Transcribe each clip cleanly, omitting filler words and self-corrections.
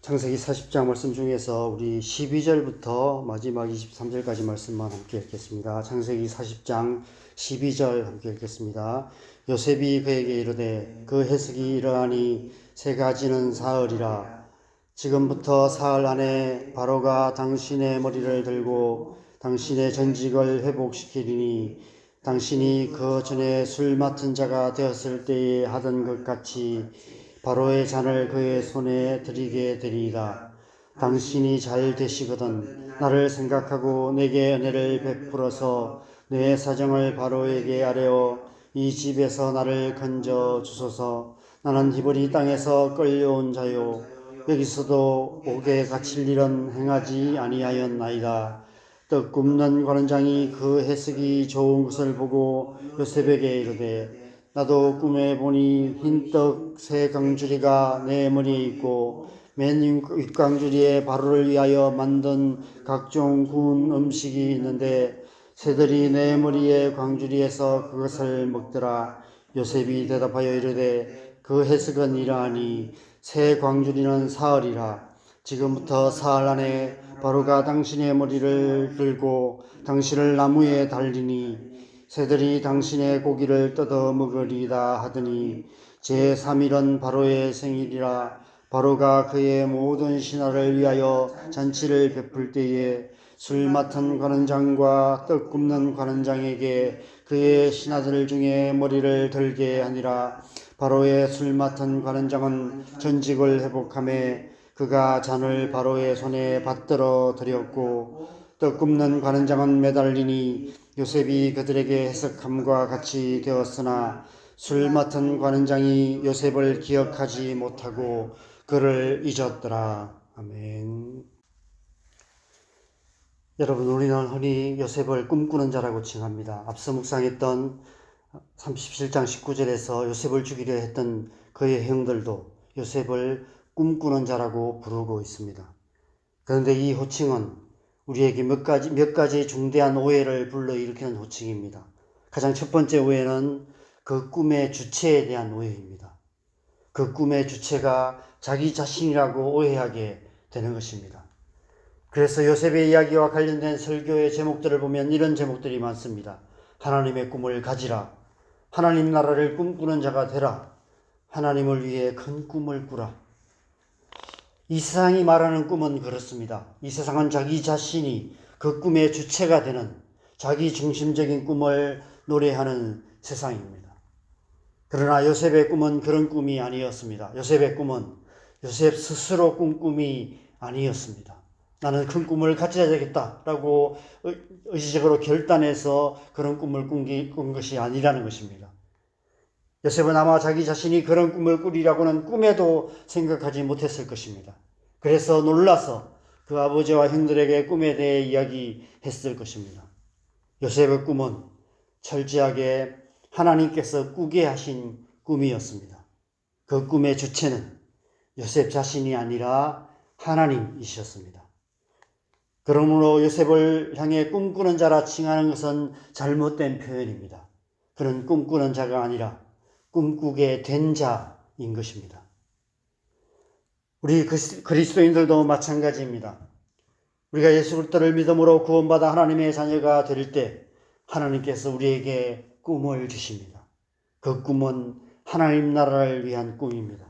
창세기 40장 말씀 중에서 우리 12절부터 마지막 23절까지 말씀만 함께 읽겠습니다. 창세기 40장 12절 함께 읽겠습니다. 요셉이 그에게 이르되 그 해석이 이러하니 세 가지는 사흘이라. 지금부터 사흘 안에 바로가 당신의 머리를 들고 당신의 전직을 회복시키리니 당신이 그 전에 술 맡은 자가 되었을 때에 하던 것 같이 바로의 잔을 그의 손에 드리게 되리이다. 당신이 잘 되시거든 나를 생각하고 내게 은혜를 베풀어서 내 사정을 바로에게 아뢰어 이 집에서 나를 건져 주소서. 나는 히브리 땅에서 끌려온 자요 여기서도 옥에 갇힐 일은 행하지 아니하였나이다. 떡 굽는 관원장이 그 해석이 좋은 것을 보고 요셉에게 이르되 나도 꿈에 보니 흰떡 세 강주리가 내 머리에 있고 맨 윗강주리에 바로를 위하여 만든 각종 구운 음식이 있는데 새들이 내 머리에 광주리에서 그것을 먹더라. 요셉이 대답하여 이르되 그 해석은 이러하니 새 광주리는 사흘이라. 지금부터 사흘 안에 바로가 당신의 머리를 들고 당신을 나무에 달리니 새들이 당신의 고기를 뜯어 먹으리다 하더니 제3일은 바로의 생일이라. 바로가 그의 모든 신하를 위하여 잔치를 베풀 때에 술 맡은 관원장과 떡 굽는 관원장에게 그의 신하들 중에 머리를 들게 하니라. 바로의 술 맡은 관원장은 전직을 회복하며 그가 잔을 바로의 손에 받들어 드렸고 떡 굽는 관원장은 매달리니 요셉이 그들에게 해석함과 같이 되었으나 술 맡은 관원장이 요셉을 기억하지 못하고 그를 잊었더라. 아멘. 여러분, 우리는 흔히 요셉을 꿈꾸는 자라고 칭합니다. 앞서 묵상했던 37장 19절에서 요셉을 죽이려 했던 그의 형들도 요셉을 꿈꾸는 자라고 부르고 있습니다. 그런데 이 호칭은 우리에게 몇 가지 중대한 오해를 불러일으키는 호칭입니다. 가장 첫 번째 오해는 그 꿈의 주체에 대한 오해입니다. 그 꿈의 주체가 자기 자신이라고 오해하게 되는 것입니다. 그래서 요셉의 이야기와 관련된 설교의 제목들을 보면 이런 제목들이 많습니다. 하나님의 꿈을 가지라. 하나님 나라를 꿈꾸는 자가 되라. 하나님을 위해 큰 꿈을 꾸라. 이 세상이 말하는 꿈은 그렇습니다. 이 세상은 자기 자신이 그 꿈의 주체가 되는 자기 중심적인 꿈을 노래하는 세상입니다. 그러나 요셉의 꿈은 그런 꿈이 아니었습니다. 요셉의 꿈은 요셉 스스로 꾼 꿈이 아니었습니다. 나는 큰 꿈을 가져야 되겠다라고 의지적으로 결단해서 그런 꿈을 꾼 것이 아니라는 것입니다. 요셉은 아마 자기 자신이 그런 꿈을 꾸리라고는 꿈에도 생각하지 못했을 것입니다. 그래서 놀라서 그 아버지와 형들에게 꿈에 대해 이야기했을 것입니다. 요셉의 꿈은 철저하게 하나님께서 꾸게 하신 꿈이었습니다. 그 꿈의 주체는 요셉 자신이 아니라 하나님이셨습니다. 그러므로 요셉을 향해 꿈꾸는 자라 칭하는 것은 잘못된 표현입니다. 그는 꿈꾸는 자가 아니라 꿈꾸게 된 자인 것입니다. 우리 그리스도인들도 마찬가지입니다. 우리가 예수 그리스도를 믿음으로 구원받아 하나님의 자녀가 될 때 하나님께서 우리에게 꿈을 주십니다. 그 꿈은 하나님 나라를 위한 꿈입니다.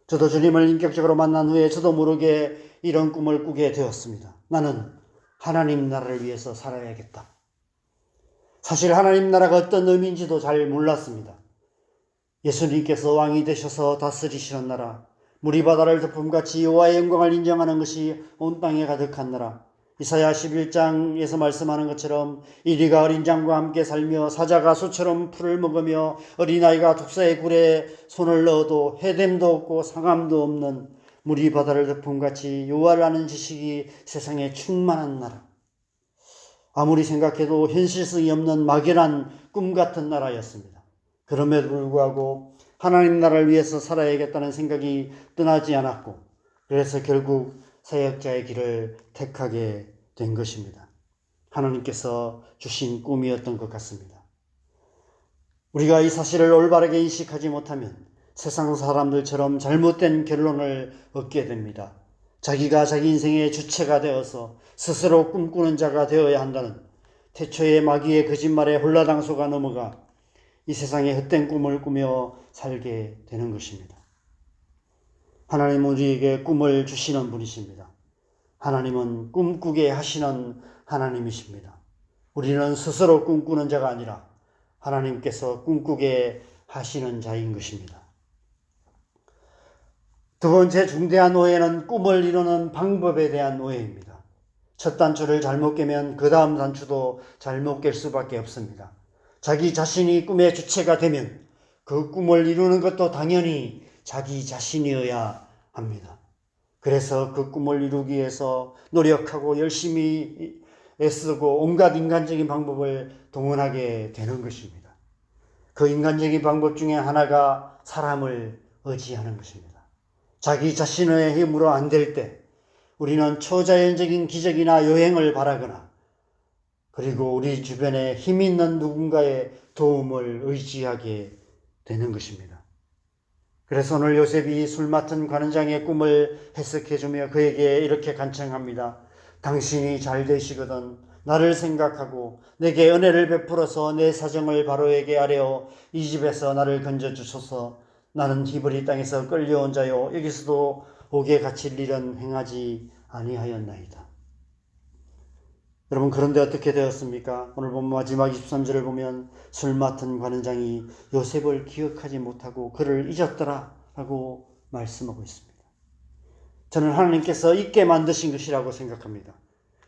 저도 주님을 인격적으로 만난 후에 저도 모르게 이런 꿈을 꾸게 되었습니다. 나는 하나님 나라를 위해서 살아야겠다. 사실 하나님 나라가 어떤 의미인지도 잘 몰랐습니다. 예수님께서 왕이 되셔서 다스리시는 나라, 물이 바다를 덮음같이 여호와의 영광을 인정하는 것이 온 땅에 가득한 나라, 이사야 11장에서 말씀하는 것처럼 이리가 어린 양과 함께 살며 사자가 소처럼 풀을 먹으며 어린아이가 독사의 굴에 손을 넣어도 해됨도 없고 상함도 없는 물이 바다를 덮음같이 여호와를 아는 지식이 세상에 충만한 나라. 아무리 생각해도 현실성이 없는 막연한 꿈 같은 나라였습니다. 그럼에도 불구하고 하나님 나라를 위해서 살아야겠다는 생각이 떠나지 않았고 그래서 결국 사역자의 길을 택하게 된 것입니다. 하나님께서 주신 꿈이었던 것 같습니다. 우리가 이 사실을 올바르게 인식하지 못하면 세상 사람들처럼 잘못된 결론을 얻게 됩니다. 자기가 자기 인생의 주체가 되어서 스스로 꿈꾸는 자가 되어야 한다는 태초의 마귀의 거짓말에 홀라당 속아 넘어가 이 세상에 헛된 꿈을 꾸며 살게 되는 것입니다. 하나님은 우리에게 꿈을 주시는 분이십니다. 하나님은 꿈꾸게 하시는 하나님이십니다. 우리는 스스로 꿈꾸는 자가 아니라 하나님께서 꿈꾸게 하시는 자인 것입니다. 두 번째 중대한 오해는 꿈을 이루는 방법에 대한 오해입니다. 첫 단추를 잘못 깨면 그 다음 단추도 잘못 깰 수밖에 없습니다. 자기 자신이 꿈의 주체가 되면 그 꿈을 이루는 것도 당연히 자기 자신이어야 합니다. 그래서 그 꿈을 이루기 위해서 노력하고 열심히 애쓰고 온갖 인간적인 방법을 동원하게 되는 것입니다. 그 인간적인 방법 중에 하나가 사람을 의지하는 것입니다. 자기 자신의 힘으로 안 될 때 우리는 초자연적인 기적이나 여행을 바라거나 그리고 우리 주변에 힘 있는 누군가의 도움을 의지하게 되는 것입니다. 그래서 오늘 요셉이 술 맡은 관원장의 꿈을 해석해주며 그에게 이렇게 간청합니다. 당신이 잘 되시거든 나를 생각하고 내게 은혜를 베풀어서 내 사정을 바로에게 아뢰어 이 집에서 나를 건져주소서. 나는 히브리 땅에서 끌려온 자요 여기서도 옥에 갇힐 일은 행하지 아니하였나이다. 여러분 그런데 어떻게 되었습니까? 오늘 본 마지막 23절을 보면 술 맡은 관원장이 요셉을 기억하지 못하고 그를 잊었더라 라고 말씀하고 있습니다. 저는 하나님께서 잊게 만드신 것이라고 생각합니다.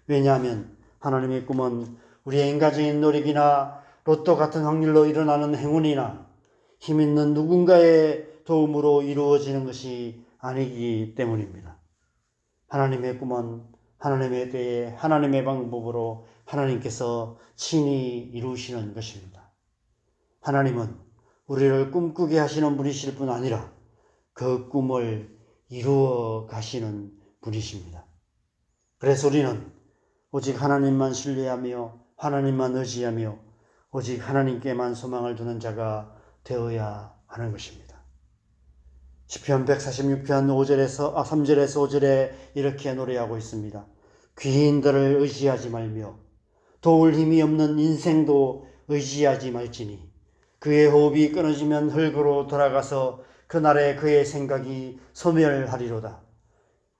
왜냐하면 하나님의 꿈은 우리의 인간적인 노력이나 로또 같은 확률로 일어나는 행운이나 힘 있는 누군가의 도움으로 이루어지는 것이 아니기 때문입니다. 하나님의 꿈은 하나님의 때에 하나님의 방법으로 하나님께서 친히 이루시는 것입니다. 하나님은 우리를 꿈꾸게 하시는 분이실 뿐 아니라 그 꿈을 이루어 가시는 분이십니다. 그래서 우리는 오직 하나님만 신뢰하며 하나님만 의지하며 오직 하나님께만 소망을 두는 자가 되어야 하는 것입니다. 시편 146편 3절에서 5절에 이렇게 노래하고 있습니다. 귀인들을 의지하지 말며 도울 힘이 없는 인생도 의지하지 말지니 그의 호흡이 끊어지면 흙으로 돌아가서 그날에 그의 생각이 소멸하리로다.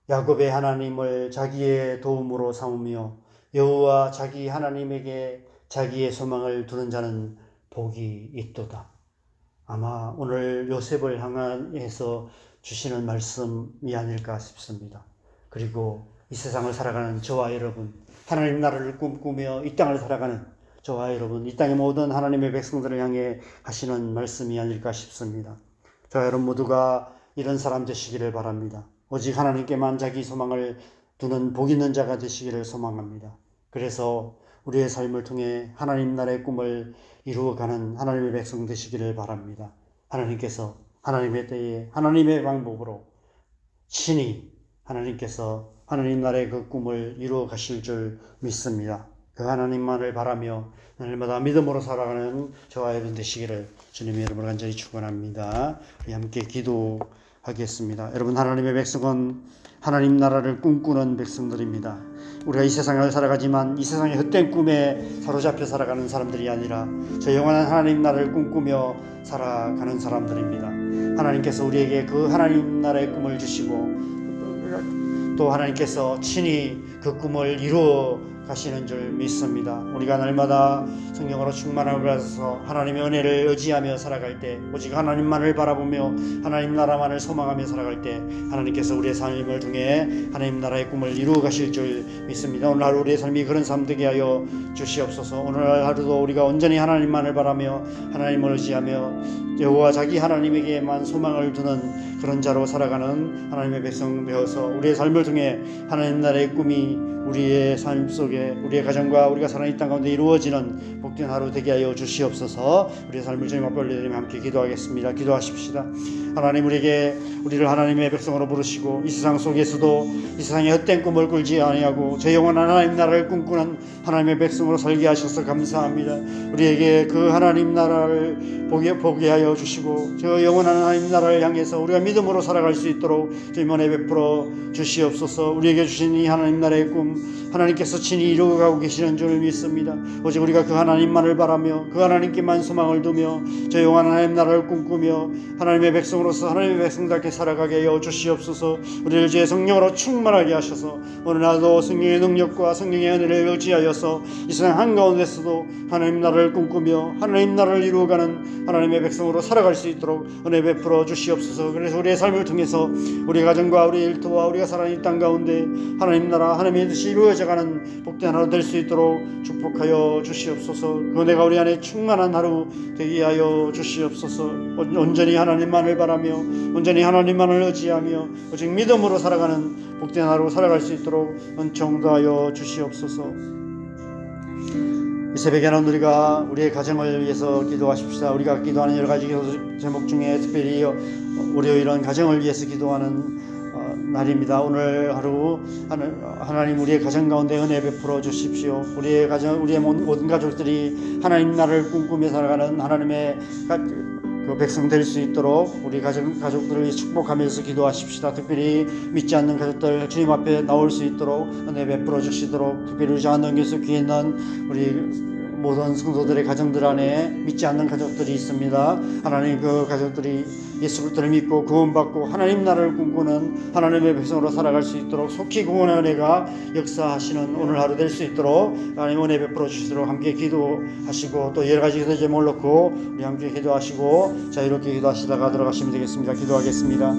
야곱의 하나님을 자기의 도움으로 삼으며 여호와 자기 하나님에게 자기의 소망을 두는 자는 복이 있도다. 아마 오늘 요셉을 향해서 주시는 말씀이 아닐까 싶습니다. 그리고 이 세상을 살아가는 저와 여러분, 하나님 나라를 꿈꾸며 이 땅을 살아가는 저와 여러분, 이 땅의 모든 하나님의 백성들을 향해 하시는 말씀이 아닐까 싶습니다. 저와 여러분 모두가 이런 사람 되시기를 바랍니다. 오직 하나님께만 자기 소망을 두는 복 있는 자가 되시기를 소망합니다. 그래서 우리의 삶을 통해 하나님 나라의 꿈을 이루어가는 하나님의 백성 되시기를 바랍니다. 하나님께서 하나님의 때에 하나님의 방법으로 친히 하나님께서 하나님 나라의 그 꿈을 이루어 가실 줄 믿습니다. 그 하나님만을 바라며 날마다 믿음으로 살아가는 저와 여러분 되시기를 주님의 이름으로 간절히 축원합니다. 우리 함께 기도하겠습니다. 여러분 하나님의 백성은 하나님 나라를 꿈꾸는 백성들입니다. 우리가 이 세상을 살아가지만 이 세상의 헛된 꿈에 사로잡혀 살아가는 사람들이 아니라 저 영원한 하나님 나라를 꿈꾸며 살아가는 사람들입니다. 하나님께서 우리에게 그 하나님 나라의 꿈을 주시고 또 하나님께서 친히 그 꿈을 이루어 가시는 줄 믿습니다. 우리가 날마다 성령으로 충만함을 받아서 하나님의 은혜를 의지하며 살아갈 때 오직 하나님만을 바라보며 하나님 나라만을 소망하며 살아갈 때 하나님께서 우리의 삶을 통해 하나님 나라의 꿈을 이루어 가실 줄 믿습니다. 오늘 하루 우리의 삶이 그런 삶 되게 하여 주시옵소서. 오늘 하루도 우리가 온전히 하나님만을 바라며 하나님을 의지하며 여호와 자기 하나님에게만 소망을 두는 그런 자로 살아가는 하나님의 백성 되어서 우리의 삶을 통해 하나님 나라의 꿈이 우리의 삶 속에 속에 우리의 가정과 우리가 사는 이 땅 가운데 이루어지는 복된 하루 되게 하여 주시옵소서. 우리의 삶을 주님 앞에 올려드리며 함께 기도하겠습니다. 기도하십시다. 하나님, 우리를 하나님의 백성으로 부르시고 이 세상 속에서도 이 세상의 헛된 꿈을 꿀지 아니하고 저 영원한 하나님 나라를 꿈꾸는 하나님의 백성으로 살게 하셔서 감사합니다. 우리에게 그 하나님 나라를 보게 하여 주시고 저 영원한 하나님 나라를 향해서 우리가 믿음으로 살아갈 수 있도록 주님 은혜 베풀어 주시옵소서. 우리에게 주신 이 하나님 나라의 꿈 하나님께서 친히 이루어가고 계시는 줄 믿습니다. 오직 우리가 그 하나님만을 바라며 그 하나님께만 소망을 두며 저 영원한 하나님 나라를 꿈꾸며 하나님의 백성으로서 하나님의 백성답게 살아가게 하여 주시옵소서. 우리를 주의 성령으로 충만하게 하셔서 오늘 나도 성령의 능력과 성령의 은혜를 의지하여서 이 세상 한가운데서도 하나님 나라를 꿈꾸며 하나님 나라를 이루어가는 하나님의 백성으로 살아갈 수 있도록 은혜 베풀어 주시옵소서. 그래서 우리의 삶을 통해서 우리 가정과 우리 일터와 우리가 살아가는 이 땅 가운데 하나님 나라 하나님의 뜻이 이루어져가는 복된 하루 될 수 있도록 축복하여 주시옵소서. 그 은혜가 우리 안에 충만한 하루 되게 하여 주시옵소서. 온전히 하나님만을 바라며 온전히 하나님만을 의지하며 오직 믿음으로 살아가는 복된 하루 살아갈 수 있도록 은총 더하여 주시옵소서. 이 새벽에는 우리가 우리의 가정을 위해서 기도하십시다. 우리가 기도하는 여러 가지 제목 중에 특별히 월요일은 가정을 위해서 기도하는 날입니다. 오늘 하루 하나님 우리의 가정 가운데 은혜 베풀어 주십시오. 우리의 가정, 우리의 모든 가족들이 하나님 나라를 꿈꾸며 살아가는 하나님의 그 백성 될 수 있도록 우리 가족들을 축복하면서 기도하십시다. 특별히 믿지 않는 가족들 주님 앞에 나올 수 있도록 은혜 베풀어 주시도록, 특별히 우리 안동교회에서 귀에 있는 우리 모든 성도들의 가정들 안에 믿지 않는 가족들이 있습니다. 하나님 그 가족들이 예수 그리스도를 믿고 구원받고 하나님 나라를 꿈꾸는 하나님의 백성으로 살아갈 수 있도록 속히 구원의 은혜가 역사하시는 오늘 하루 될 수 있도록 하나님 은혜 베풀어 주시도록 함께 기도하시고, 또 여러 가지 기도 제목을 놓고 우리 함께 기도하시고 자유롭게 기도하시다가 들어가시면 되겠습니다. 기도하겠습니다.